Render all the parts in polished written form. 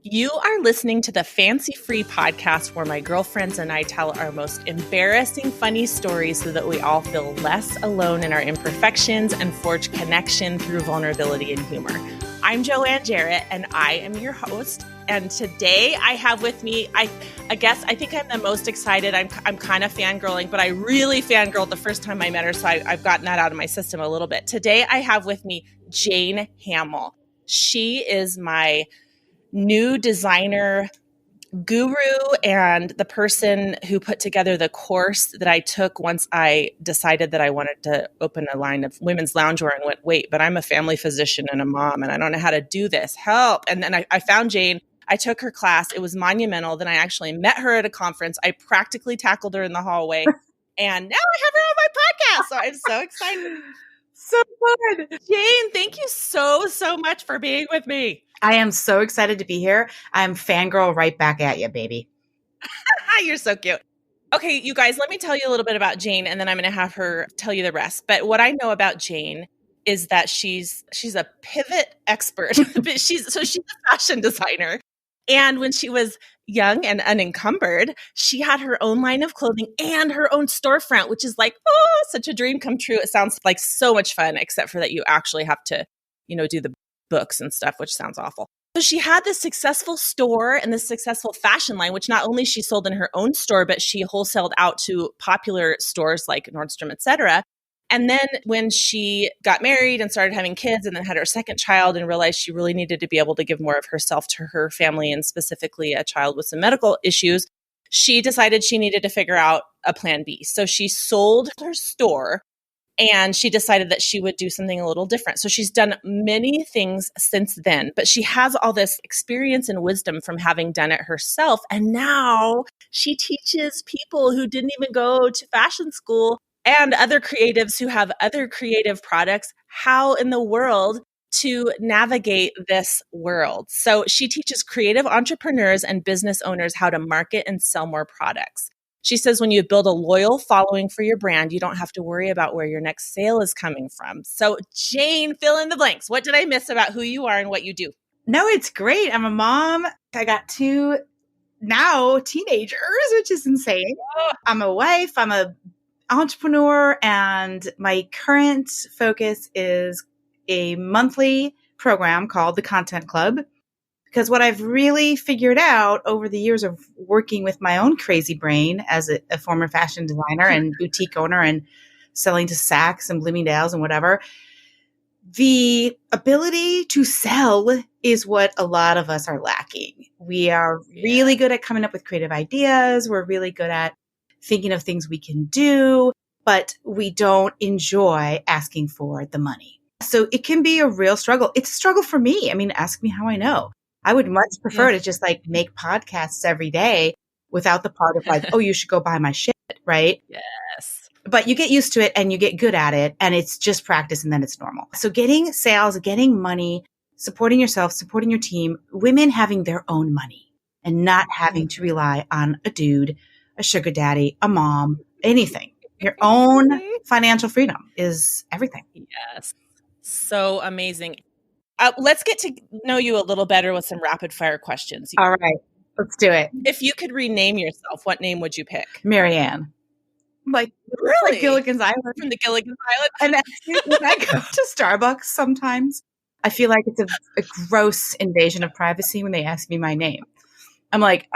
You are listening to the Fancy Free podcast where my girlfriends and I tell our most embarrassing, funny stories so that we all feel less alone in our imperfections and forge connection through vulnerability and humor. I'm Joanne Jarrett, and I am your host. And today I have with me, I think I'm the most excited. I'm kind of fangirling, but I really fangirled the first time I met her, so I've gotten that out of my system a little bit. Today I have with me Jane Hamill. She is my new designer guru and the person who put together the course that I took once I decided that I wanted to open a line of women's loungewear and went, wait, but I'm a family physician and a mom and I don't know how to do this. Help. And then I found Jane. I took her class. It was monumental. Then I actually met her at a conference. I practically tackled her in the hallway. And now I have her on my podcast. So I'm so excited. So fun. Jane, thank you so much for being with me. I am so excited to be here. I'm fangirl right back at you, baby. You're so cute. Okay, you guys, let me tell you a little bit about Jane, and then I'm going to have her tell you the rest. But what I know about Jane is that she's a pivot expert. she's a fashion designer. And when she was young and unencumbered, she had her own line of clothing and her own storefront, which is like, oh, such a dream come true. It sounds like so much fun, except for that you actually have to, do the books and stuff, which sounds awful. So she had this successful store and this successful fashion line, which not only she sold in her own store, but she wholesaled out to popular stores like Nordstrom, et cetera. And then when she got married and started having kids and then had her second child and realized she really needed to be able to give more of herself to her family and specifically a child with some medical issues, she decided she needed to figure out a plan B. So she sold her store and she decided that she would do something a little different. So she's done many things since then, but she has all this experience and wisdom from having done it herself. And now she teaches people who didn't even go to fashion school and other creatives who have other creative products how in the world to navigate this world. So she teaches creative entrepreneurs and business owners how to market and sell more products. She says when you build a loyal following for your brand, you don't have to worry about where your next sale is coming from. So Jane, fill in the blanks. What did I miss about who you are and what you do? No, it's great. I'm a mom. I got 2 now teenagers, which is insane. I'm a wife. I'm a entrepreneur, and my current focus is a monthly program called the Content Club. Because what I've really figured out over the years of working with my own crazy brain as a former fashion designer and boutique owner and selling to Saks and Bloomingdale's and whatever, the ability to sell is what a lot of us are lacking. We are really good at coming up with creative ideas. We're really good at thinking of things we can do, but we don't enjoy asking for the money. So it can be a real struggle. It's a struggle for me. I mean, ask me how I know. I would much prefer to just like make podcasts every day without the part of like, oh, you should go buy my shit, right? Yes. But you get used to it and you get good at it and it's just practice and then it's normal. So getting sales, getting money, supporting yourself, supporting your team, women having their own money and not having to rely on a dude, a sugar daddy, a mom, anything. Your own financial freedom is everything. Yes. So amazing. Let's get to know you a little better with some rapid fire questions. All right. Let's do it. If you could rename yourself, what name would you pick? Marianne. Like Gilligan's Island. From the Gilligan's Island? And actually, when I go to Starbucks sometimes, I feel like it's a gross invasion of privacy when they ask me my name. I'm like,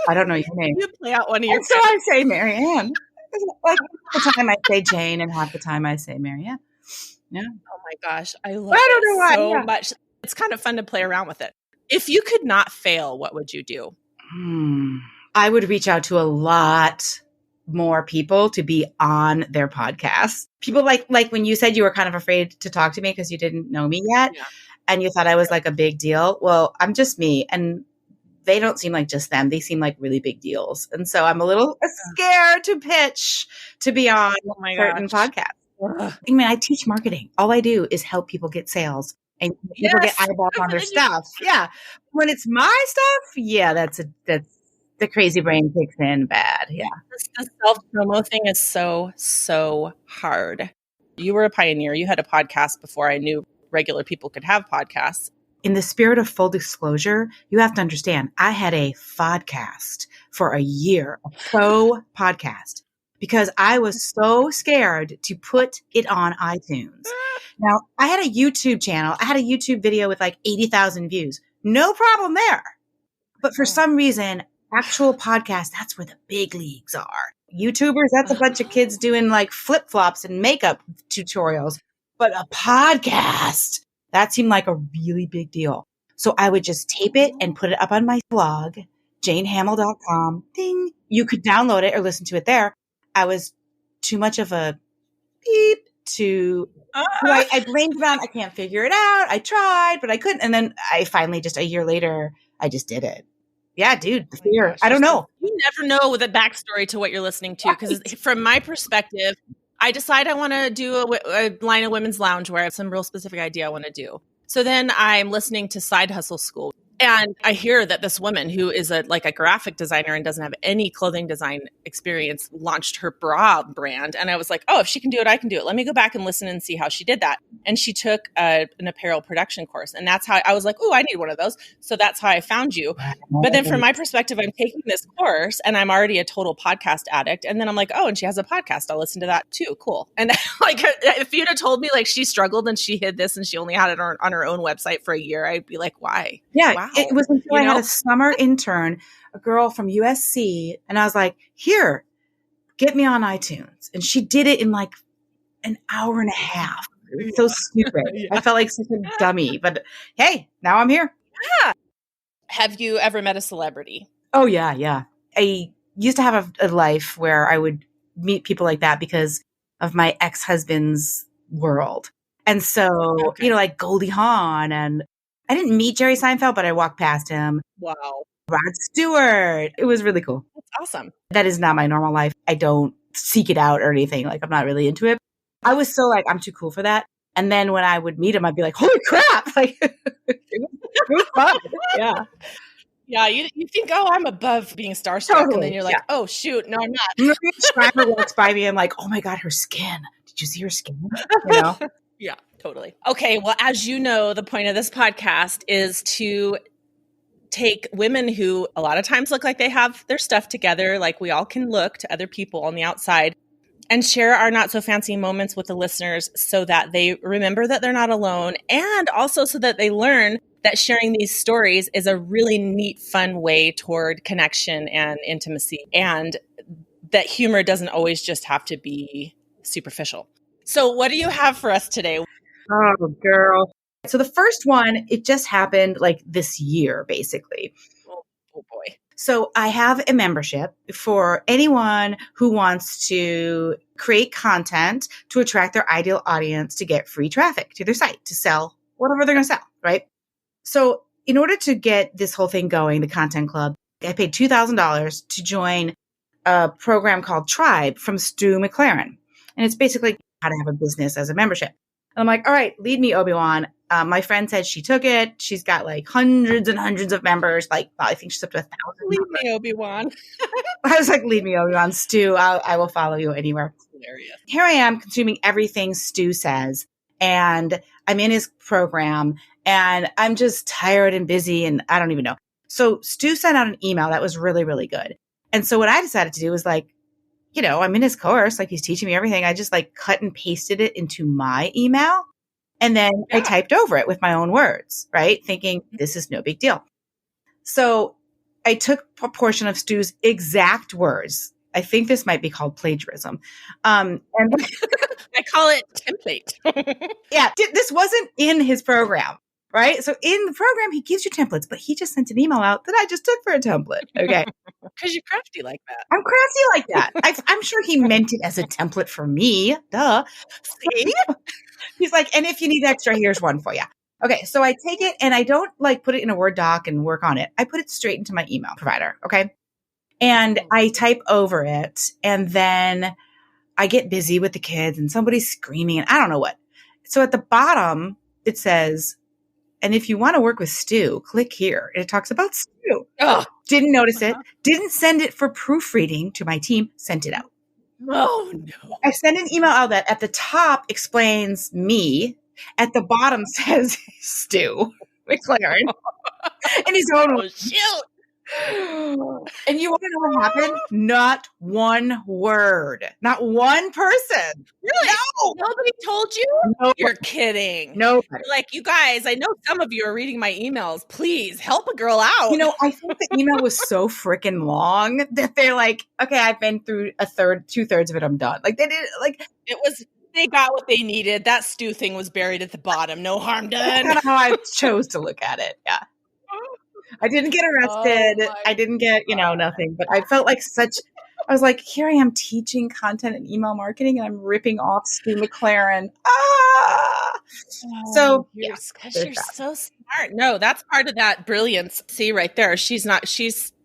I don't know your name. You play out one of your. And so I say Marianne. Like half the time I say Jane and half the time I say Marianne. Yeah. Oh my gosh. I love it so much. It's kind of fun to play around with it. If you could not fail, what would you do? I would reach out to a lot more people to be on their podcast. People like when you said you were kind of afraid to talk to me because you didn't know me yet and you thought I was like a big deal. Well, I'm just me and they don't seem like just them. They seem like really big deals. And so I'm a little scared to pitch to be on certain podcasts. I mean, I teach marketing. All I do is help people get sales and people get eyeballs on their stuff. Yeah. When it's my stuff, that's the crazy brain kicks in bad. Yeah. The self-promo thing is so hard. You were a pioneer. You had a podcast before I knew regular people could have podcasts. in the spirit of full disclosure, you have to understand, I had a podcast for a year, a faux podcast, because I was so scared to put it on iTunes. Now, I had a YouTube channel. I had a YouTube video with like 80,000 views. No problem there. But for some reason, actual podcasts, that's where the big leagues are. YouTubers, that's a bunch of kids doing like flip-flops and makeup tutorials. But a podcast, that seemed like a really big deal. So I would just tape it and put it up on my blog, janehamill.com. Ding. You could download it or listen to it there. I was too much of a beep to... I blamed it on, I can't figure it out. I tried, but I couldn't. And then I finally, just a year later, I just did it. Yeah, dude, the fear. Gosh, I don't know. You never know the backstory to what you're listening to. Because from my perspective, I decide I want to do a line of women's loungewear. I have some real specific idea I want to do. So then I'm listening to Side Hustle School. And I hear that this woman who is a graphic designer and doesn't have any clothing design experience launched her bra brand. And I was like, oh, if she can do it, I can do it. Let me go back and listen and see how she did that. And she took an apparel production course. And that's how I was like, oh, I need one of those. So that's how I found you. But then from my perspective, I'm taking this course and I'm already a total podcast addict. And then I'm like, oh, and she has a podcast. I'll listen to that too. Cool. And like, if you'd have told me like she struggled and she hid this and she only had it on her own website for a year, I'd be like, why? Yeah. Wow. It was until I had a summer intern, a girl from USC, and I was like, here, get me on iTunes. And she did it in like an hour and a half. It was so stupid. Yeah. I felt like such a dummy, but hey, now I'm here. Yeah. Have you ever met a celebrity? Oh, yeah, yeah. I used to have a life where I would meet people like that because of my ex-husband's world. And so, like Goldie Hawn, and I didn't meet Jerry Seinfeld, but I walked past him. Wow. Rod Stewart. It was really cool. That's awesome. That is not my normal life. I don't seek it out or anything. Like, I'm not really into it. I was so like, I'm too cool for that. And then when I would meet him, I'd be like, holy crap. Like, it was fun. Yeah. Yeah, you think, oh, I'm above being starstruck. Totally. And then you're like, oh, shoot, no, I'm not. Schreiber walks by me. I'm like, oh my God, her skin. Did you see her skin? You know? Yeah, totally. Okay, well, as you know, the point of this podcast is to take women who a lot of times look like they have their stuff together, like we all can look to other people on the outside, and share our not so fancy moments with the listeners so that they remember that they're not alone, and also so that they learn that sharing these stories is a really neat, fun way toward connection and intimacy, and that humor doesn't always just have to be superficial. So what do you have for us today? Oh, girl. So the first one, it just happened like this year, basically. Oh boy. So I have a membership for anyone who wants to create content to attract their ideal audience to get free traffic to their site to sell whatever they're going to sell, right? So in order to get this whole thing going, the Content Club, I paid $2,000 to join a program called Tribe from Stu McLaren. And it's basically how to have a business as a membership. And I'm like, all right, lead me, Obi-Wan. My friend said she took it. She's got like hundreds and hundreds of members. Like, I think she's up to 1,000. Lead me, Obi-Wan. I was like, lead me, Obi-Wan. Stu, I will follow you anywhere. Hilarious. Here I am consuming everything Stu says. And I'm in his program. And I'm just tired and busy. And I don't even know. So Stu sent out an email that was really, really good. And so what I decided to do was like, you know, I'm in his course, like he's teaching me everything. I just like cut and pasted it into my email. And then I typed over it with my own words, right? Thinking this is no big deal. So I took a portion of Stu's exact words. I think this might be called plagiarism. And I call it template. Yeah, this wasn't in his program, right? So in the program, he gives you templates, but he just sent an email out that I just took for a template. Okay. Because you're crafty like that. I'm crafty like that. I'm sure he meant it as a template for me. Duh. See? He's like, and if you need extra, here's one for you. Okay. So I take it and I don't like put it in a Word doc and work on it. I put it straight into my email provider. Okay. And I type over it and then I get busy with the kids and somebody's screaming and I don't know what. So at the bottom, it says, and if you want to work with Stu, click here. And it talks about Stu. Oh. Didn't notice it. Didn't send it for proofreading to my team. Sent it out. Oh, no. I sent an email out that at the top explains me. At the bottom says Stu. McLaren. And he's going, Oh, shoot. and you want to know what happened? Not one word. Not one person. Really? No. Nobody told you? Nobody. You're kidding. Nobody. You're like, you guys, I know some of you are reading my emails. Please help a girl out. You know, I think the email was so freaking long that they're like, okay, I've been through two-thirds of it. I'm done. Like they did, like it was, they got what they needed. That stew thing was buried at the bottom. No harm done. That's kind of how I chose to look at it. Yeah. I didn't get arrested. I didn't get, nothing, but I felt like I was like, here I am teaching content and email marketing and I'm ripping off Stu McLaren. So you're so smart. No, that's part of that brilliance. See right there. She's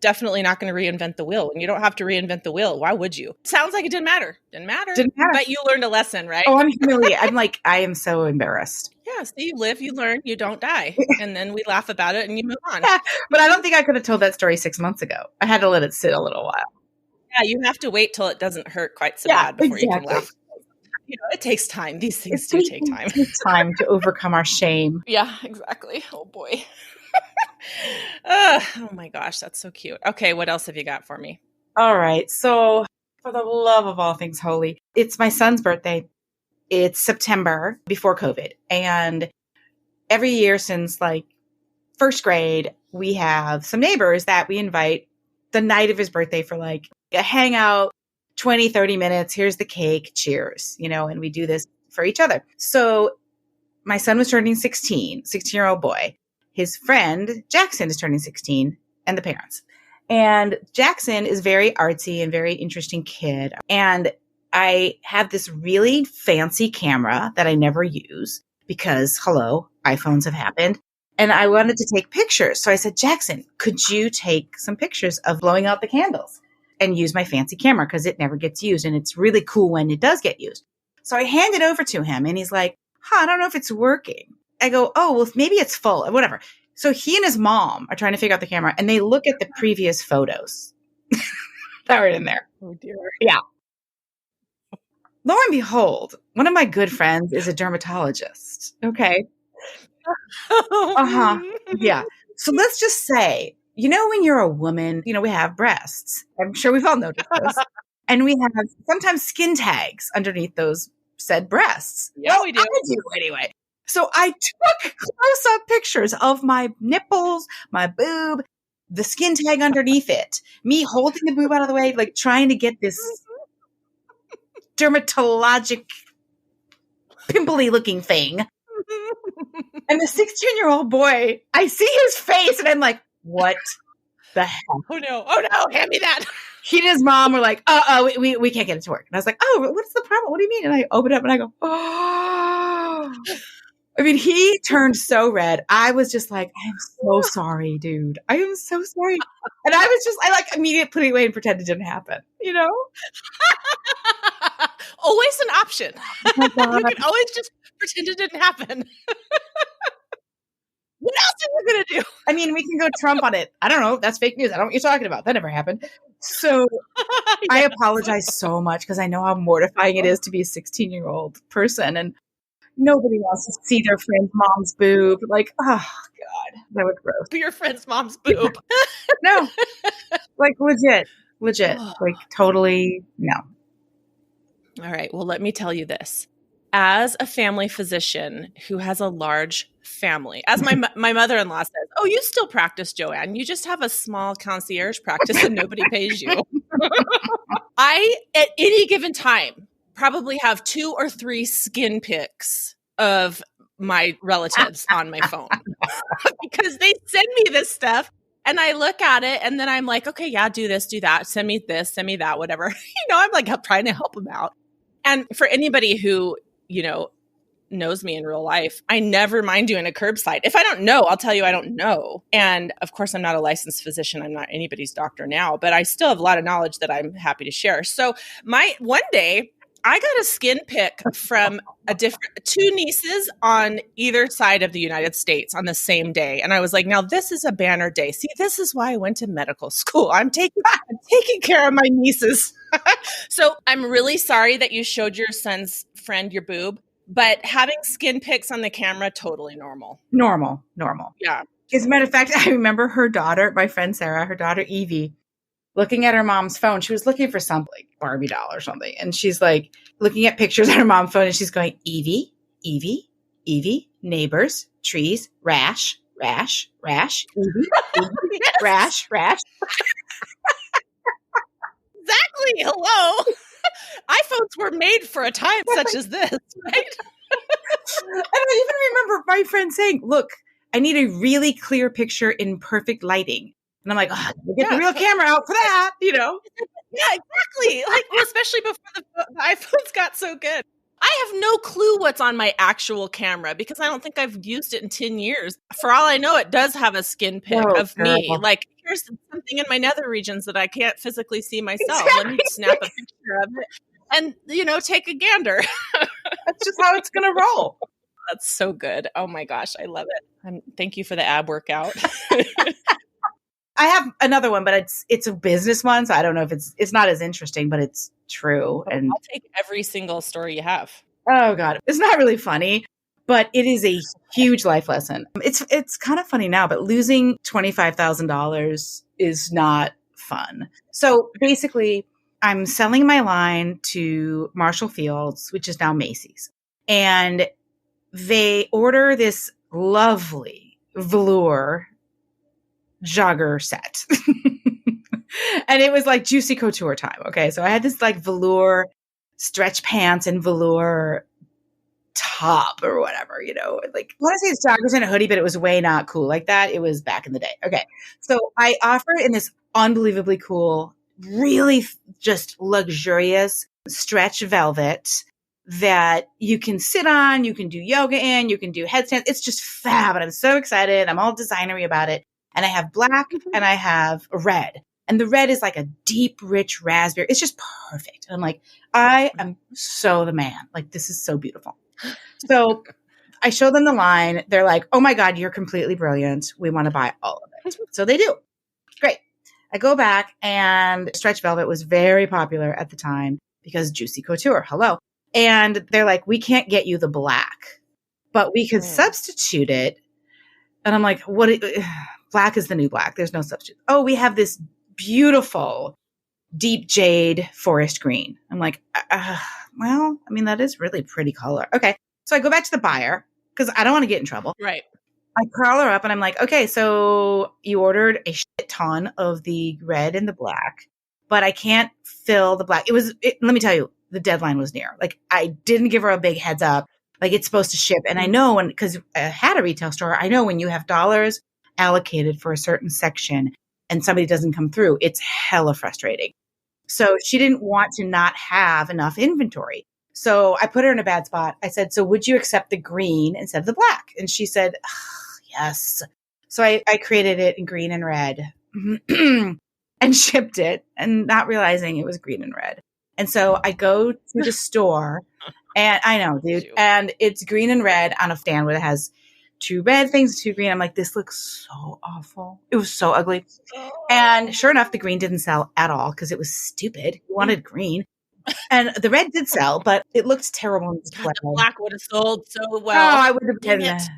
definitely not going to reinvent the wheel, and you don't have to reinvent the wheel. Why would you? Sounds like it didn't matter. Didn't matter. But you learned a lesson, right? Oh, I'm humiliated. I am so embarrassed. Yeah. So you live, you learn, you don't die. And then we laugh about it and you move on. Yeah, but I don't think I could have told that story 6 months ago. I had to let it sit a little while. Yeah. You have to wait till it doesn't hurt quite so bad before you can laugh. It takes time. These things do take time. It takes time to overcome our shame. Yeah, exactly. Oh boy. Oh my gosh, that's so cute. Okay, what else have you got for me? All right. So for the love of all things holy, it's my son's birthday. It's September before COVID. And every year since like first grade, we have some neighbors that we invite the night of his birthday for like a hangout, 20, 30 minutes. Here's the cake. Cheers. And we do this for each other. So my son was turning 16-year-old boy. His friend Jackson is turning 16 and the parents. And Jackson is very artsy and very interesting kid. And I have this really fancy camera that I never use because, hello, iPhones have happened. And I wanted to take pictures. So I said, Jackson, could you take some pictures of blowing out the candles and use my fancy camera? Because it never gets used. And it's really cool when it does get used. So I hand it over to him and he's like, I don't know if it's working. I go, oh, well, maybe it's full, whatever. So he and his mom are trying to figure out the camera and they look at the previous photos that were in there. Oh, dear. Yeah. Lo and behold, one of my good friends is a dermatologist. Okay. Yeah. So let's just say, when you're a woman, we have breasts. I'm sure we've all noticed this. And we have sometimes skin tags underneath those said breasts. Yeah, we do. I do anyway. So I took close-up pictures of my nipples, my boob, the skin tag underneath it, me holding the boob out of the way, like trying to get this dermatologic pimply-looking thing. And the 16-year-old boy, I see his face, and I'm like, what the heck? Oh, no, hand me that. He and his mom were like, we can't get it to work. And I was like, oh, what's the problem? What do you mean? And I open it up and I go, oh. I mean, he turned so red. I was just like, I'm so sorry, dude. I am so sorry. And I immediately put it away and pretend it didn't happen, Always an option. Oh my God. You can always just pretend it didn't happen. What else are you going to do? I mean, we can go Trump on it. I don't know. That's fake news. I don't know what you're talking about. That never happened. So I apologize so much because I know how mortifying it is to be a 16-year-old person. And nobody wants to see their friend's mom's boob. Like, oh, God. That was gross. Your friend's mom's boob. No. Like, legit. Like, totally, no. All right. Well, let me tell you this. As a family physician who has a large family, as my mother-in-law says, oh, you still practice, Joanne. You just have a small concierge practice and nobody pays you. I, at any given time, probably have 2 or 3 skin pics of my relatives on my phone because they send me this stuff and I look at it and then I'm like, okay, yeah, do this, do that. Send me this, send me that, whatever. I'm like trying to help them out. And for anybody who, knows me in real life, I never mind doing a curbside. If I don't know, I'll tell you I don't know. And of course, I'm not a licensed physician. I'm not anybody's doctor now, but I still have a lot of knowledge that I'm happy to share. So one day I got a skin pic from 2 nieces on either side of the United States on the same day. And I was like, now this is a banner day. See, this is why I went to medical school. I'm taking care of my nieces. So I'm really sorry that you showed your son's friend your boob, But having skin pics on the camera, totally normal. Normal. Yeah. As a matter of fact, I remember her daughter, my friend Sarah, her daughter Evie, looking at her mom's phone. She was looking for some like Barbie doll or something. And she's like looking at pictures on her mom's phone and she's going, Evie, neighbors, trees, rash, Evie, Yes. rash. Exactly. Hello. iPhones were made for a time such as this, right? And I even remember my friend saying, look, I need a really clear picture in perfect lighting. And I'm like, oh, get the real camera out for that, you know? Yeah, exactly. Like, well, especially before the iPhones got so good. I have no clue what's on my actual camera because I don't think I've used it in 10 years. For all I know, it does have a skin pic of me. Like, here's something in my nether regions that I can't physically see myself. Exactly. Let me snap a picture of it and, take a gander. That's just how it's going to roll. That's so good. Oh my gosh, I love it. Thank you for the ab workout. I have another one, but it's a business one, so I don't know if it's not as interesting, but it's true. And I'll take every single story you have. Oh God, it's not really funny, but it is a huge life lesson. It's kind of funny now, but losing $25,000 is not fun. So basically, I'm selling my line to Marshall Fields, which is now Macy's, and they order this lovely velour jogger set. And it was like Juicy Couture time. Okay. So I had this like velour stretch pants and velour top or whatever, like I want to say it's joggers and a hoodie, but it was way not cool like that. It was back in the day. Okay. So I offer it in this unbelievably cool, really just luxurious stretch velvet that you can sit on, you can do yoga in, you can do headstands. It's just fab. And I'm so excited. I'm all designery about it. And I have black and I have red. And the red is like a deep, rich raspberry. It's just perfect. And I'm like, I am so the man. Like, this is so beautiful. So I show them the line. They're like, oh my God, you're completely brilliant. We want to buy all of it. So they do. Great. I go back and stretch velvet was very popular at the time because Juicy Couture. Hello. And they're like, we can't get you the black, but we could substitute it. And I'm like, black is the new black. There's no substitute. Oh, we have this beautiful deep jade forest green. I'm like, well, I mean, that is really pretty color. Okay. So I go back to the buyer because I don't want to get in trouble. Right. I call her up and I'm like, okay, so you ordered a shit ton of the red and the black, but I can't fill the black. Let me tell you, the deadline was near. Like, I didn't give her a big heads up. Like, it's supposed to ship. And I know because I had a retail store, I know when you have dollars allocated for a certain section and somebody doesn't come through, it's hella frustrating. So she didn't want to not have enough inventory. So I put her in a bad spot. I said, so would you accept the green instead of the black? And she said, yes. So I created it in green and red and shipped it and not realizing it was green and red. And so I go to the store and I know, dude, and it's green and red on a stand where it has 2 red things, 2 green. I'm like, this looks so awful. It was so ugly. And sure enough, the green didn't sell at all because it was stupid. You wanted green. And the red did sell, but it looked terrible in display. The black would have sold so well. Oh, I would have done that.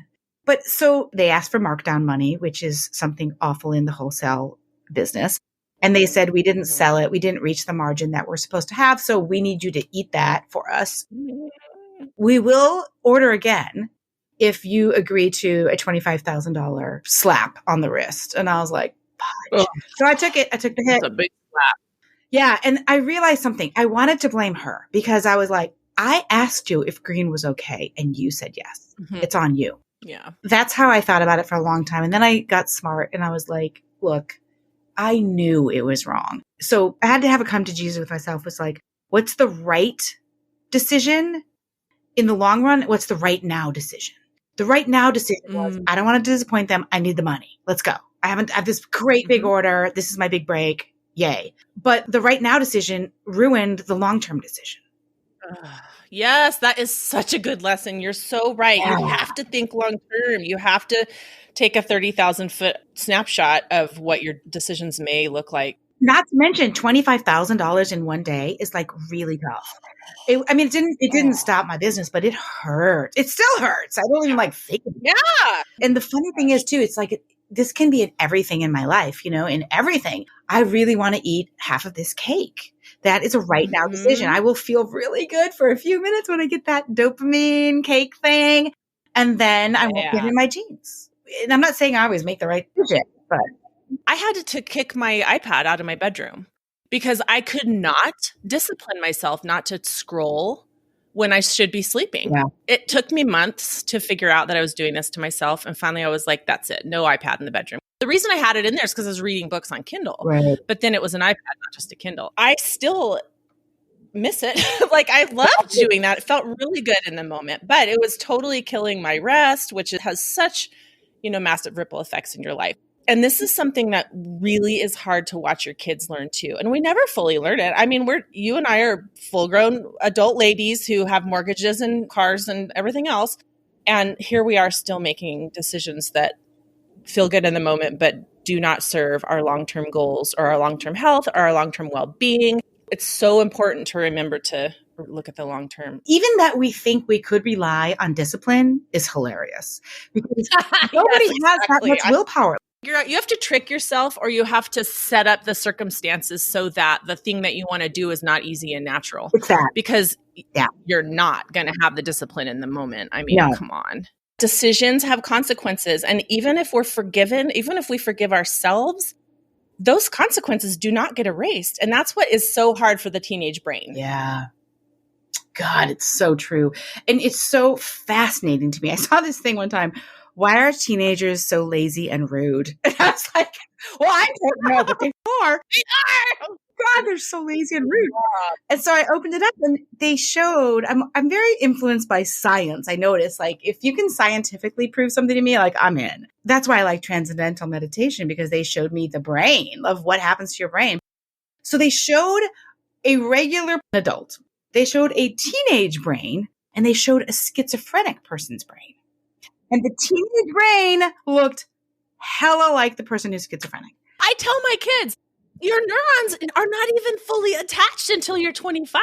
But so they asked for markdown money, which is something awful in the wholesale business. And they said, we didn't sell it. We didn't reach the margin that we're supposed to have. So we need you to eat that for us. We will order again if you agree to a $25,000 slap on the wrist. And I was like, oh. So I took it. I took the hit. It's a big slap. Yeah. And I realized something. I wanted to blame her because I was like, I asked you if green was okay. And you said yes. Mm-hmm. It's on you. Yeah. That's how I thought about it for a long time. And then I got smart and I was like, look, I knew it was wrong. So I had to have a come to Jesus with myself. It was like, what's the right decision in the long run? What's the right now decision? The right now decision was, I don't want to disappoint them. I need the money. Let's go. I have this great big order. This is my big break. Yay. But the right now decision ruined the long-term decision. Yes, that is such a good lesson. You're so right. Yeah. You have to think long-term. You have to take a 30,000 foot snapshot of what your decisions may look like Not to mention $25,000 in one day is like really tough. It didn't stop my business, but it hurt. It still hurts. I don't even like think of it. Yeah. And the funny thing is too, it's like, this can be in everything in my life, in everything. I really want to eat half of this cake. That is a right now decision. I will feel really good for a few minutes when I get that dopamine cake thing. And then I won't get in my jeans. And I'm not saying I always make the right decision, but I had to kick my iPad out of my bedroom because I could not discipline myself not to scroll when I should be sleeping. Yeah. It took me months to figure out that I was doing this to myself. And finally I was like, that's it. No iPad in the bedroom. The reason I had it in there is because I was reading books on Kindle, right. But then it was an iPad, not just a Kindle. I still miss it. Like I loved doing that. It felt really good in the moment, but it was totally killing my rest, which has such, massive ripple effects in your life. And this is something that really is hard to watch your kids learn too. And we never fully learn it. I mean, you and I are full grown adult ladies who have mortgages and cars and everything else. And here we are still making decisions that feel good in the moment, but do not serve our long-term goals or our long-term health or our long-term well-being. It's so important to remember to look at the long term. Even that we think we could rely on discipline is hilarious because nobody has that much willpower. You have to trick yourself, or you have to set up the circumstances so that the thing that you want to do is not easy and natural. Exactly. Because you're not going to have the discipline in the moment. I mean, come on. Decisions have consequences. And even if we're forgiven, even if we forgive ourselves, those consequences do not get erased. And that's what is so hard for the teenage brain. Yeah. God, it's so true. And it's so fascinating to me. I saw this thing one time. Why are teenagers so lazy and rude? And I was like, well, I don't know, but they are. They are. Oh, God, they're so lazy and rude. And so I opened it up and they showed, I'm very influenced by science. I noticed, like, if you can scientifically prove something to me, like, I'm in. That's why I like transcendental meditation, because they showed me the brain of what happens to your brain. So they showed a regular adult. They showed a teenage brain, and they showed a schizophrenic person's brain. And the teenage brain looked hella like the person who's schizophrenic. I tell my kids, your neurons are not even fully attached until you're 25.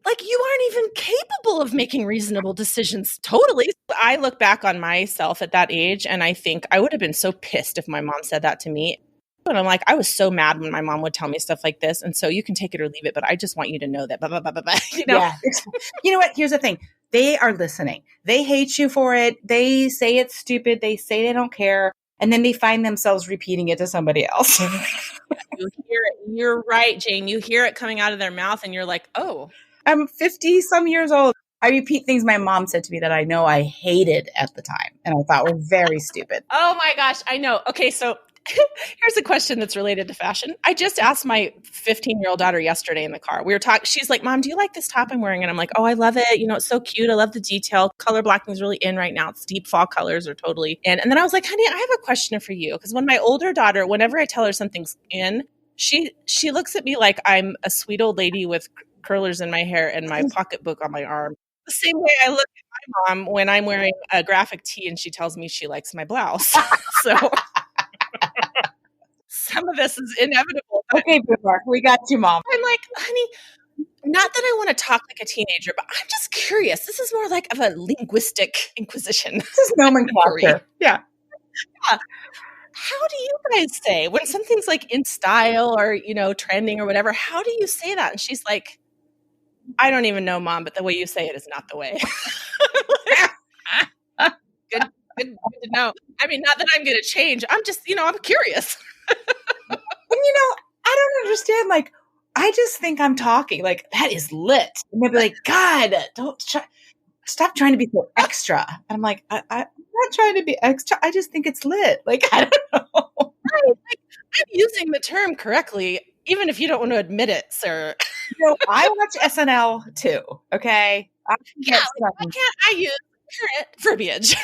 Like, you aren't even capable of making reasonable decisions. Totally. I look back on myself at that age, and I think I would have been so pissed if my mom said that to me. And I'm like, I was so mad when my mom would tell me stuff like this. And so you can take it or leave it, but I just want you to know that, blah, blah, blah, blah, blah, Yeah. You know what? Here's the thing. They are listening. They hate you for it. They say it's stupid. They say they don't care. And then they find themselves repeating it to somebody else. You hear it. You're right, Jane. You hear it coming out of their mouth and you're like, oh. I'm 50 some years old. I repeat things my mom said to me that I know I hated at the time and I thought were very stupid. Oh my gosh, I know. Okay, so here's a question that's related to fashion. I just asked my 15-year-old daughter yesterday in the car. We were talking. She's like, Mom, do you like this top I'm wearing? And I'm like, oh, I love it. It's so cute. I love the detail. Color blocking is really in right now. It's deep fall colors are totally in. And then I was like, honey, I have a question for you. Because when my older daughter, whenever I tell her something's in, she looks at me like I'm a sweet old lady with curlers in my hair and my pocketbook on my arm. The same way I look at my mom when I'm wearing a graphic tee and she tells me she likes my blouse. So some of this is inevitable. Okay, Boomer, we got you, Mom. I'm like, honey, not that I want to talk like a teenager, but I'm just curious. This is more like of a linguistic inquisition. This is nomenclature. Yeah. How do you guys say when something's like in style or, trending or whatever, how do you say that? And she's like, I don't even know, Mom, but the way you say it is not the way. Good to know. I mean, not that I'm going to change. I'm just, I'm curious. And I don't understand. Like, I just think I'm talking. Like, that is lit. And they'll be like, God, stop trying to be so extra. And I'm like, I'm not trying to be extra. I just think it's lit. Like, I don't know. I'm using the term correctly, even if you don't want to admit it, sir. I watch SNL too. Okay. Why can't I use current verbiage?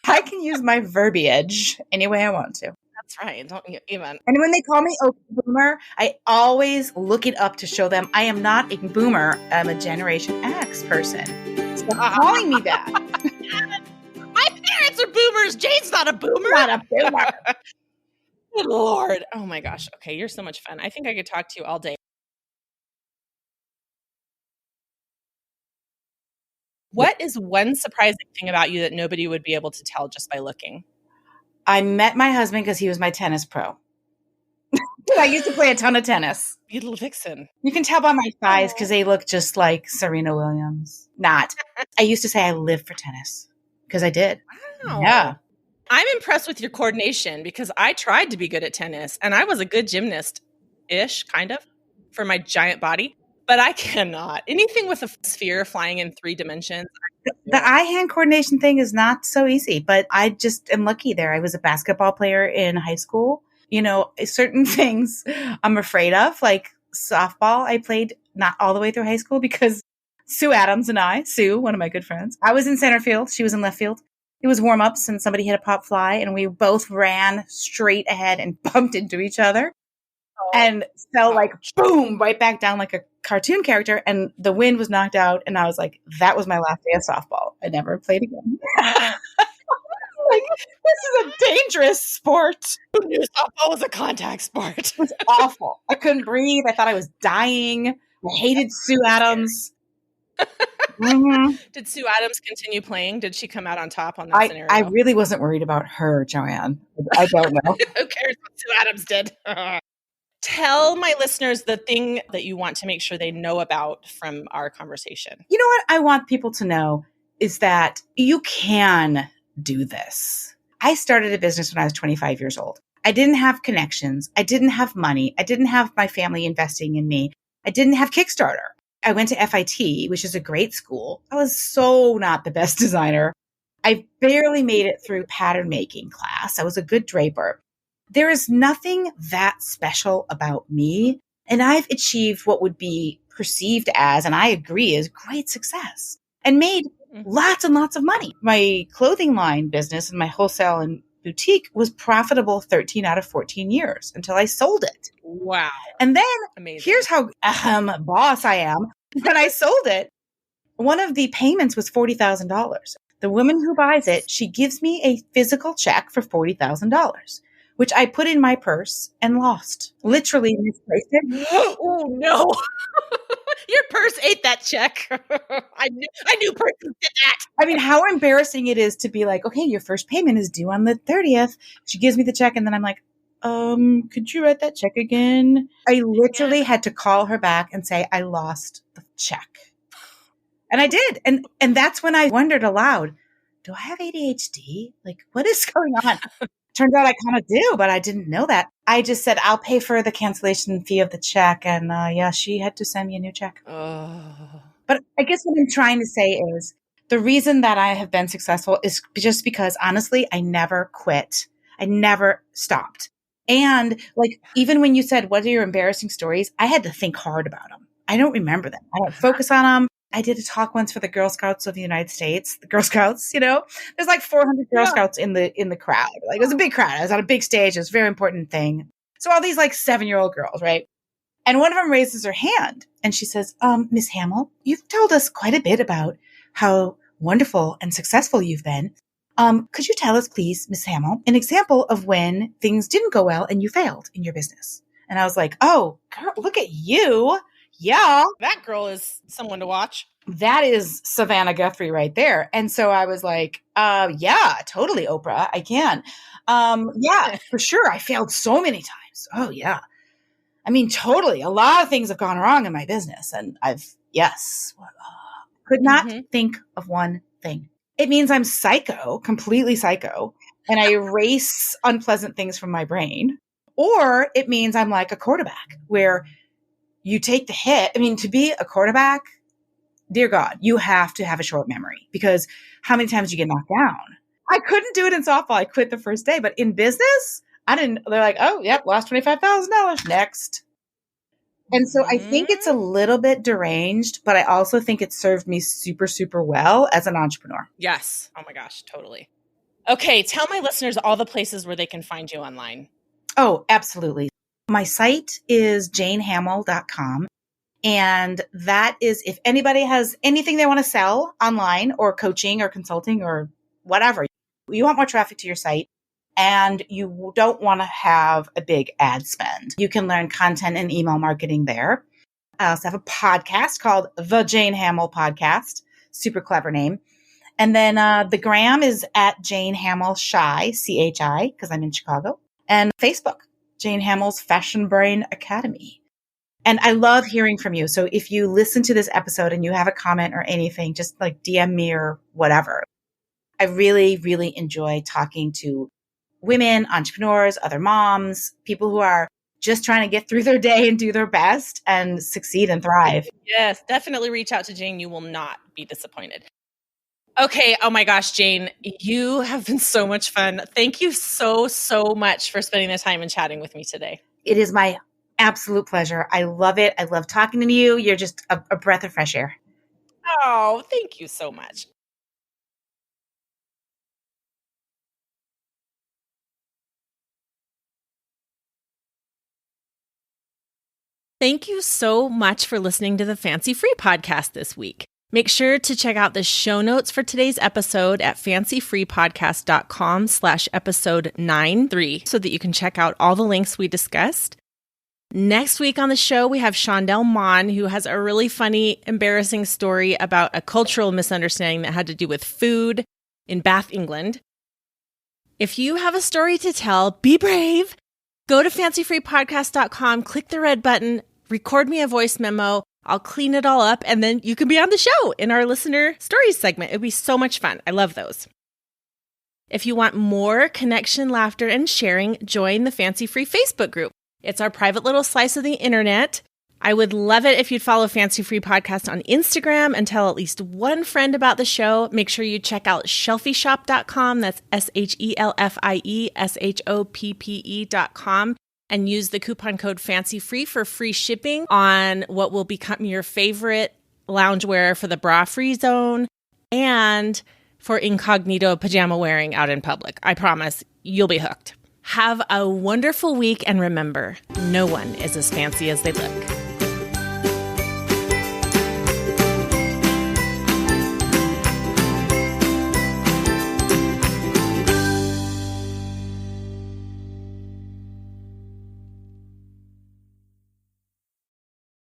I can use my verbiage any way I want to. That's right. Don't you even. And when they call me a boomer, I always look it up to show them I am not a boomer. I'm a Generation X person. Stop calling me that. My parents are boomers. Jane's not a boomer. Not a boomer. Good Lord. Oh my gosh. Okay, you're so much fun. I think I could talk to you all day. What is one surprising thing about you that nobody would be able to tell just by looking? I met my husband because he was my tennis pro. I used to play a ton of tennis. You little vixen. You can tell by my thighs because they look just like Serena Williams. Not. I used to say I live for tennis because I did. Wow. Yeah. I'm impressed with your coordination because I tried to be good at tennis and I was a good gymnast-ish, kind of, for my giant body, but I cannot. Anything with a sphere flying in 3 dimensions. The eye-hand coordination thing is not so easy, but I just am lucky there. I was a basketball player in high school. You know, certain things I'm afraid of, like softball. I played not all the way through high school because Sue Adams and Sue, one of my good friends, I was in center field. She was in left field. It was warm-ups and somebody hit a pop fly and we both ran straight ahead and bumped into each other and fell like boom, right back down like a cartoon character. And the wind was knocked out. And I was like, that was my last day of softball. I never played again. Like, this is a dangerous sport. Who knew softball was a contact sport? It was awful. I couldn't breathe. I thought I was dying. I hated Sue Adams. Mm-hmm. Did Sue Adams continue playing? Did she come out on top on that scenario? I really wasn't worried about her, Joanne. I don't know. Who cares what Sue Adams did? Tell my listeners the thing that you want to make sure they know about from our conversation. You know what I want people to know is that you can do this. I started a business when I was 25 years old. I didn't have connections. I didn't have money. I didn't have my family investing in me. I didn't have Kickstarter. I went to FIT, which is a great school. I was so not the best designer. I barely made it through pattern making class. I was a good draper. There is nothing that special about me. And I've achieved what would be perceived as, and I agree, is great success and made lots and lots of money. My clothing line business and my wholesale and boutique was profitable 13 out of 14 years until I sold it. Wow. And then Amazing. Here's how boss I am. When I sold it, one of the payments was $40,000. The woman who buys it, she gives me a physical check for $40,000, which I put in my purse and lost. Literally misplaced it. Oh no. Your purse ate that check. I knew purses did that. I mean, how embarrassing it is to be like, okay, your first payment is due on the 30th. She gives me the check and then I'm like, could you write that check again? I literally had to call her back and say, I lost the check. And I did. And that's when I wondered aloud, do I have ADHD? Like, what is going on? Turns out I kind of do, but I didn't know that. I just said, I'll pay for the cancellation fee of the check. And yeah, she had to send me a new check. Oh. But I guess what I'm trying to say is the reason that I have been successful is just because, honestly, I never quit. I never stopped. And like, even when you said, what are your embarrassing stories? I had to think hard about them. I don't remember them. I don't focus on them. I did a talk once for the Girl Scouts of the United States, the Girl Scouts, you know, there's like 400 Girl Scouts in the crowd. Like, it was a big crowd. I was on a big stage. It was a very important thing. So all these like 7-year-old girls, right? And one of them raises her hand and she says, Miss Hamill, you've told us quite a bit about how wonderful and successful you've been. Could you tell us, please, Miss Hamill, an example of when things didn't go well and you failed in your business? And I was like, oh, girl, look at you. Yeah. That girl is someone to watch. That is Savannah Guthrie right there. And so I was like, yeah, totally, Oprah. I can. Yeah, for sure. I failed so many times. Oh, yeah. I mean, totally. A lot of things have gone wrong in my business. And could not think of one thing. It means I'm psycho, completely psycho, and I erase unpleasant things from my brain. Or it means I'm like a quarterback where you take the hit. I mean, to be a quarterback, dear God, you have to have a short memory because how many times do you get knocked down? I couldn't do it in softball. I quit the first day, but in business, I didn't. They're like, oh, yep, lost $25,000 next. And so I think it's a little bit deranged, but I also think it served me super, super well as an entrepreneur. Yes. Oh my gosh, totally. Okay. Tell my listeners all the places where they can find you online. Oh, absolutely. My site is janehamill.com. And that is, if anybody has anything they want to sell online or coaching or consulting or whatever, you want more traffic to your site, and you don't want to have a big ad spend. You can learn content and email marketing there. I also have a podcast called The Jane Hamill Podcast. Super clever name. And then the gram is at Jane Hamill Chi, CHI, because I'm in Chicago. And Facebook, Jane Hamill's Fashion Brain Academy. And I love hearing from you. So if you listen to this episode and you have a comment or anything, just like DM me or whatever. I really, really enjoy talking to women, entrepreneurs, other moms, people who are just trying to get through their day and do their best and succeed and thrive. Yes, definitely reach out to Jane. You will not be disappointed. Okay. Oh my gosh, Jane, you have been so much fun. Thank you so, so much for spending the time and chatting with me today. It is my absolute pleasure. I love it. I love talking to you. You're just a breath of fresh air. Oh, thank you so much. Thank you so much for listening to the Fancy Free podcast this week. Make sure to check out the show notes for today's episode at fancyfreepodcast.com/episode 93 so that you can check out all the links we discussed. Next week on the show, we have Shondell Mon, who has a really funny, embarrassing story about a cultural misunderstanding that had to do with food in Bath, England. If you have a story to tell, be brave. Go to fancyfreepodcast.com, click the red button, record me a voice memo. I'll clean it all up, and then you can be on the show in our listener stories segment. It'd be so much fun. I love those. If you want more connection, laughter, and sharing, join the Fancy Free Facebook group. It's our private little slice of the internet. I would love it if you'd follow Fancy Free Podcast on Instagram and tell at least one friend about the show. Make sure you check out shelfieshop.com. That's SHELFIESHOPPE.com. And use the coupon code FANCYFREE for free shipping on what will become your favorite loungewear for the bra-free zone and for incognito pajama wearing out in public. I promise you'll be hooked. Have a wonderful week, and remember, no one is as fancy as they look.